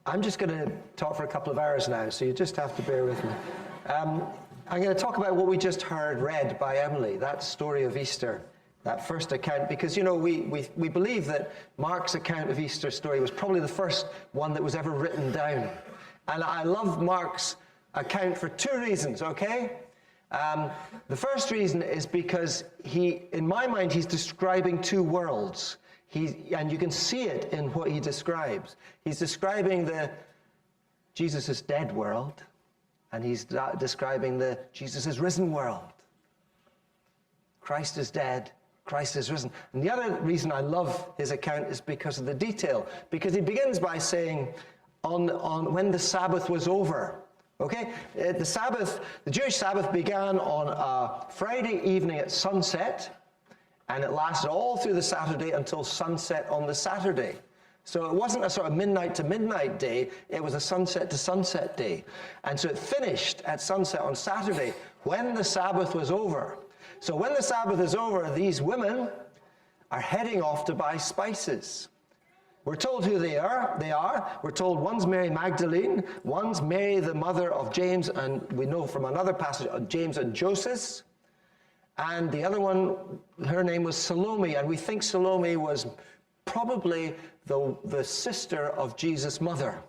I'm just going to talk for a couple of hours now, so you just have to bear with me. I'm going to talk about what we just heard read by Emily, that story of Easter, that first account, because, you know, we believe that Mark's account of Easter story was probably the first one that was ever written down. And I love Mark's account for two reasons, okay? The first reason is because in my mind, he's describing two worlds. And you can see it in what he describes. He's describing the Jesus' dead world, and he's describing the Jesus' risen world. Christ is dead, Christ is risen. And the other reason I love his account is because of the detail. Because he begins by saying, on when the Sabbath was over. Okay? The Jewish Sabbath began on a Friday evening at sunset, and it lasted all through the Saturday until sunset on the Saturday. So it wasn't a sort of midnight to midnight day, it was a sunset to sunset day. And so it finished at sunset on Saturday when the Sabbath was over. So when the Sabbath is over, these women are heading off to buy spices. We're told who they are. We're told one's Mary Magdalene, one's Mary the mother of James, and we know from another passage, James and Joseph. And the other one, her name was Salome, and we think Salome was probably the sister of Jesus' mother,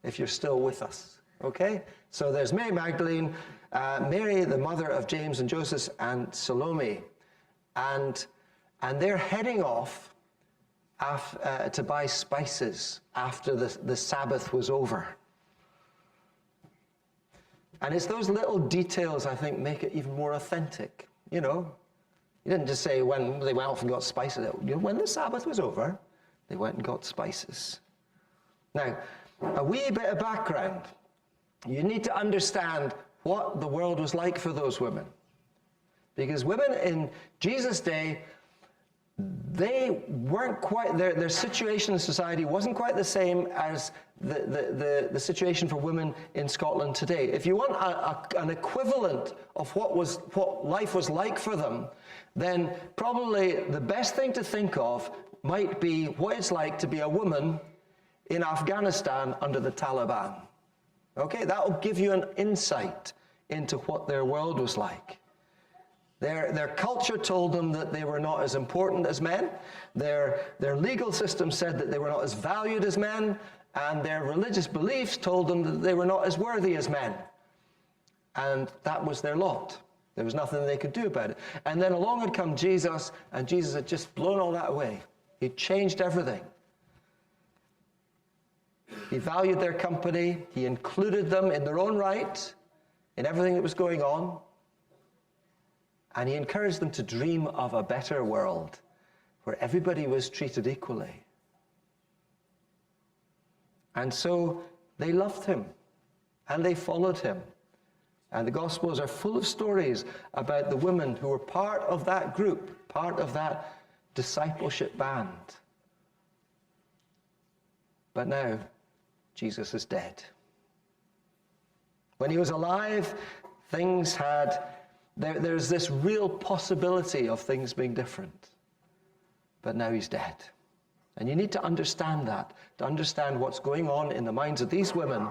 if you're still with us, okay? So there's Mary Magdalene, Mary, the mother of James and Joseph, and Salome. And they're heading off to buy spices after the Sabbath was over. And it's those little details, I think, make it even more authentic. You know, he didn't just say when they went off and got spices. You know, when the Sabbath was over, they went and got spices. Now, a wee bit of background. You need to understand what the world was like for those women. Because women in Jesus' day, they weren't quite, their situation in society wasn't quite the same as the situation for women in Scotland today. If you want an equivalent of what life was like for them, then probably the best thing to think of might be what it's like to be a woman in Afghanistan under the Taliban. Okay, that will give you an insight into what their world was like. Their culture told them that they were not as important as men. Their legal system said that they were not as valued as men. And their religious beliefs told them that they were not as worthy as men. And that was their lot. There was nothing they could do about it. And then along had come Jesus, and Jesus had just blown all that away. He changed everything. He valued their company. He included them in their own right, in everything that was going on. And he encouraged them to dream of a better world where everybody was treated equally. And so they loved him and they followed him. And the Gospels are full of stories about the women who were part of that group, part of that discipleship band. But now, Jesus is dead. When he was alive, things had... There's this real possibility of things being different. But now he's dead. And you need to understand that, to understand what's going on in the minds of these women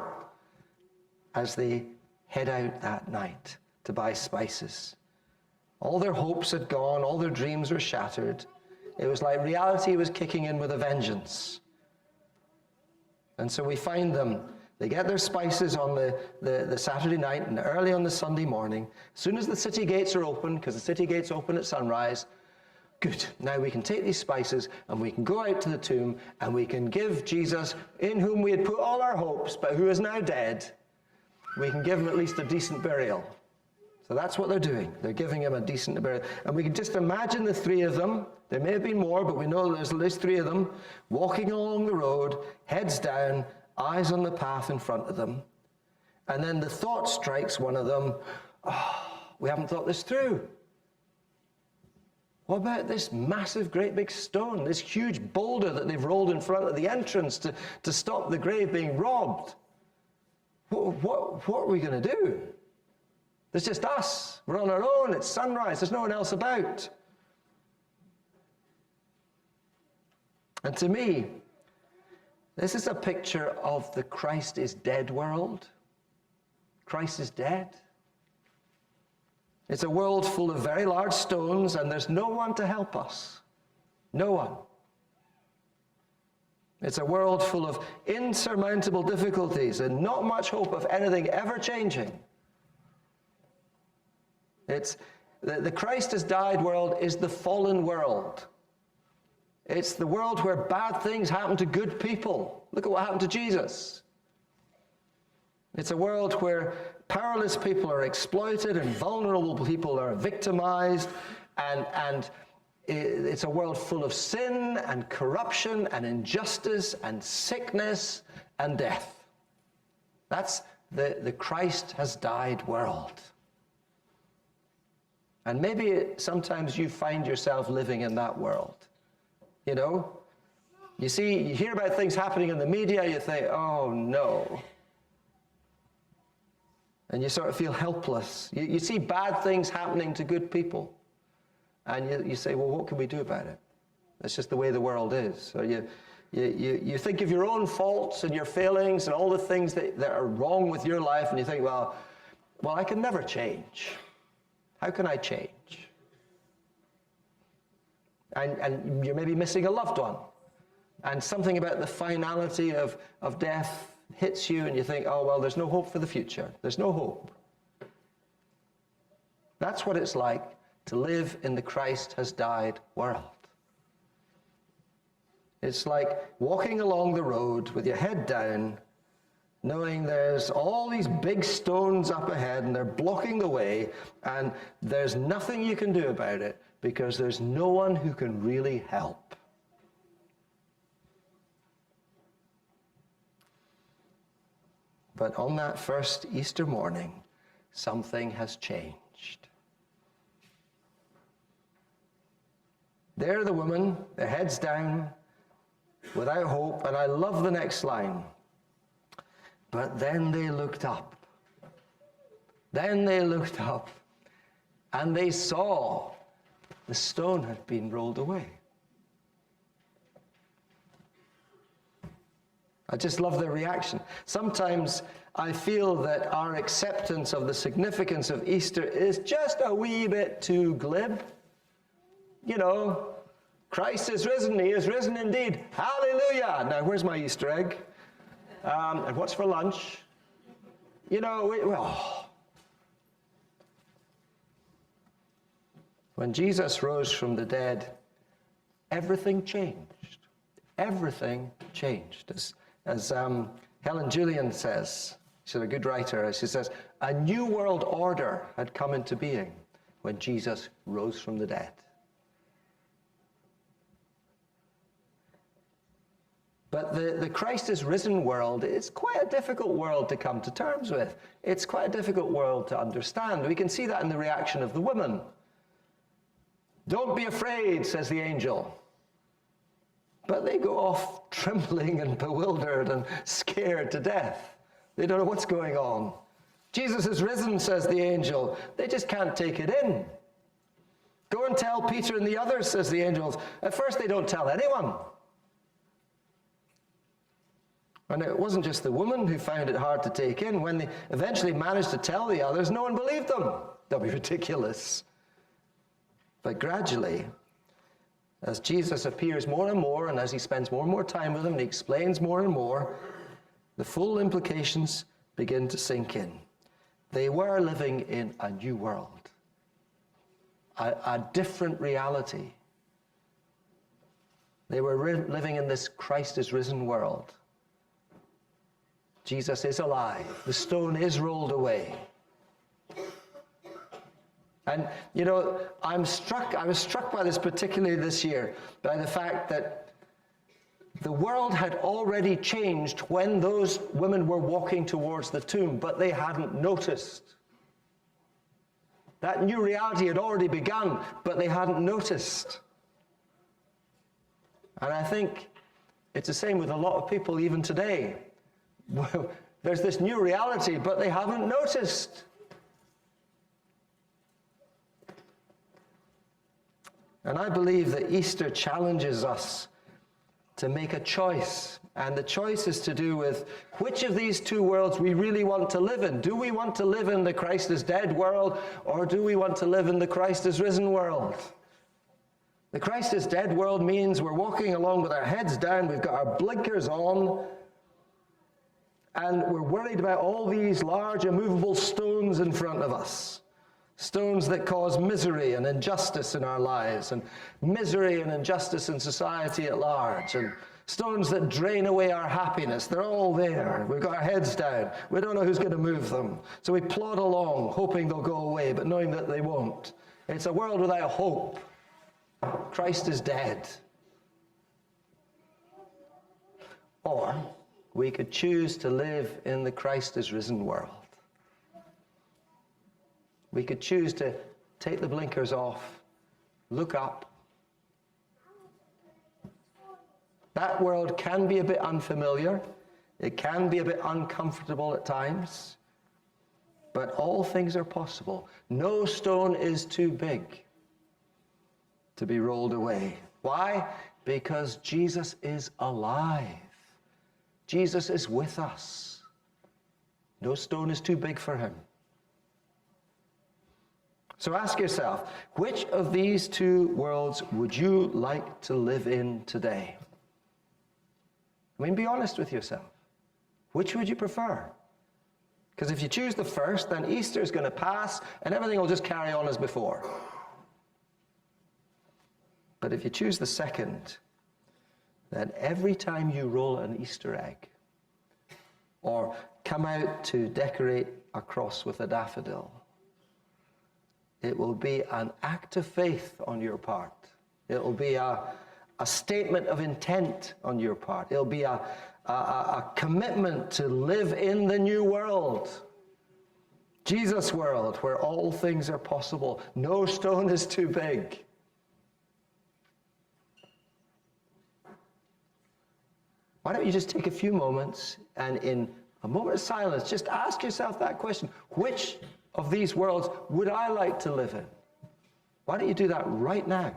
as they head out that night to buy spices. All their hopes had gone, all their dreams were shattered. It was like reality was kicking in with a vengeance. And so we find them. They get their spices on the Saturday night and early on the Sunday morning. As soon as the city gates are open, because the city gates open at sunrise, good, now we can take these spices and we can go out to the tomb and we can give Jesus, in whom we had put all our hopes, but who is now dead, we can give him at least a decent burial. So that's what they're doing. They're giving him a decent burial. And we can just imagine the three of them. There may have been more, but we know there's at least three of them walking along the road, heads down, eyes on the path in front of them. And then the thought strikes one of them, we haven't thought this through. What about this massive, great big stone, this huge boulder that they've rolled in front of the entrance to stop the grave being robbed? What are we going to do? There's just us. We're on our own. It's sunrise. There's no one else about. And to me, This is a picture of the Christ is dead world. Christ is dead. It's a world full of very large stones, and there's no one to help us. No one. It's a world full of insurmountable difficulties and not much hope of anything ever changing. It's the Christ has died world is the fallen world. It's the world where bad things happen to good people. Look at what happened to Jesus. It's a world where powerless people are exploited and vulnerable people are victimized, and it's a world full of sin and corruption and injustice and sickness and death. That's the Christ has died world. And maybe sometimes you find yourself living in that world. You know? You hear about things happening in the media, you think, oh no. And you sort of feel helpless. You see bad things happening to good people. And you say, well, what can we do about it? That's just the way the world is. So you think of your own faults and your failings and all the things that are wrong with your life, and you think, well, I can never change. How can I change? And you're maybe missing a loved one. And something about the finality of death hits you, and you think, oh, well, there's no hope for the future. There's no hope. That's what it's like to live in the Christ has died world. It's like walking along the road with your head down, knowing there's all these big stones up ahead and they're blocking the way, and there's nothing you can do about it because there's no one who can really help. But on that first Easter morning, something has changed. There the woman, their heads down, without hope, and I love the next line. But then they looked up. Then they looked up, and they saw the stone had been rolled away. I just love their reaction. Sometimes I feel that our acceptance of the significance of Easter is just a wee bit too glib. You know, Christ is risen. He is risen indeed. Hallelujah. Now, where's my Easter egg? And what's for lunch? You know, when Jesus rose from the dead, everything changed. Everything changed. As Helen Julian says, she's a good writer, she says, a new world order had come into being when Jesus rose from the dead. But the Christ is risen world is quite a difficult world to come to terms with. It's quite a difficult world to understand. We can see that in the reaction of the women. Don't be afraid, says the angel. But they go off trembling and bewildered and scared to death. They don't know what's going on. Jesus is risen, says the angel. They just can't take it in. Go and tell Peter and the others, says the angel. At first they don't tell anyone. And it wasn't just the woman who found it hard to take in. When they eventually managed to tell the others, no one believed them. That'd be ridiculous. But gradually, as Jesus appears more and more, and as he spends more and more time with them, and he explains more and more, the full implications begin to sink in. They were living in a new world, a different reality. They were living in this Christ is risen world. Jesus is alive. The stone is rolled away. And, you know, I was struck by this particularly this year, by the fact that the world had already changed when those women were walking towards the tomb, but they hadn't noticed. That new reality had already begun, but they hadn't noticed. And I think it's the same with a lot of people even today. There's this new reality, but they haven't noticed. And I believe that Easter challenges us to make a choice And the choice is to do with which of these two worlds we really want to live in. Do we want to live in the Christ is dead world, or do we want to live in the Christ is risen world? The Christ is dead world means we're walking along with our heads down, we've got our blinkers on, and we're worried about all these large immovable stones in front of us. Stones that cause misery and injustice in our lives, and misery and injustice in society at large, and stones that drain away our happiness. They're all there. We've got our heads down. We don't know who's going to move them. So we plod along, hoping they'll go away, but knowing that they won't. It's a world without hope. Christ is dead. Or we could choose to live in the Christ is risen world. We could choose to take the blinkers off, look up. That world can be a bit unfamiliar. It can be a bit uncomfortable at times. But all things are possible. No stone is too big to be rolled away. Why? Because Jesus is alive. Jesus is with us. No stone is too big for him. So ask yourself, which of these two worlds would you like to live in today? I mean, be honest with yourself. Which would you prefer? Because if you choose the first, then Easter is going to pass and everything will just carry on as before. But if you choose the second, then every time you roll an Easter egg or come out to decorate a cross with a daffodil, it will be an act of faith on your part. It will be a statement of intent on your part. It'll be a commitment to live in the new world. Jesus' world, where all things are possible. No stone is too big. Why don't you just take a few moments and in a moment of silence, just ask yourself that question. Which of these worlds would I like to live in? Why don't you do that right now?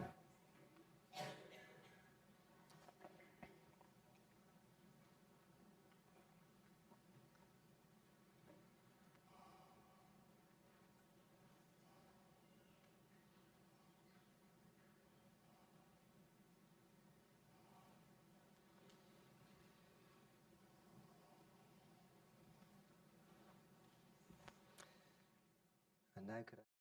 And now could I